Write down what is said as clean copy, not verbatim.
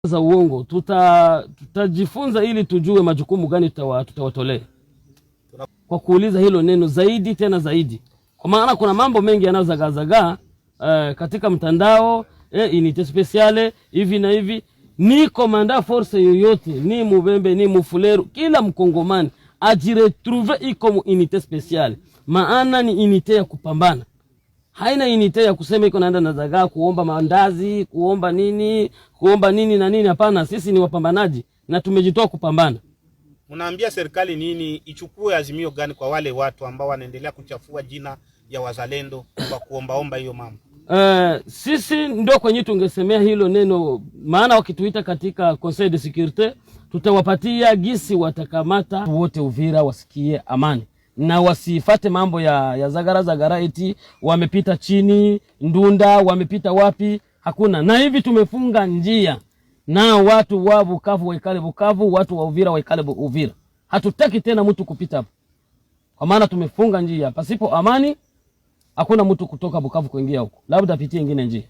za uongo tutajifunza ili tujue majukumu gani tutawatolea kwa kuuliza hilo neno zaidi tena zaidi, kwa maana kuna mambo mengi yanayozagazaga katika mtandao unité spéciale hivi na hivi. Ni komanda force yoyote, ni Mubembe ni Mufuleru, kila mkongomani ajiretrouve iko unité spéciale, maana ni unité ya kupambana. Haina unité ya kusema iko naenda na zagaa kuomba mandazi, kuomba nini na nini. Hapana, sisi ni wapambanaji na tumejitoa kupambana. Mnaambia serikali nini ichukue azimio gani kwa wale watu ambao wanaendelea kuchafua jina ya wazalendo kwa kuombaomba hiyo mambo? Sisi ndio kwenye tungesemea hilo neno, maana wakituita katika Conseil de Sécurité tutawapatia gisi watakamata wote Uvira wasikie amani na wasifate mambo ya zagara eti wamepita chini Ndunda, wamepita wapi. Hakuna. Na hivi tumefunga njia na watu wa Bukavu waikale Bukavu, watu wa Uvira waikale Uvira. Hatutaki tena mtu kupita hapo, kwa maana tumefunga njia. Pasipo amani hakuna mtu kutoka Bukavu kuingia huko, labda apitie nyingine njia.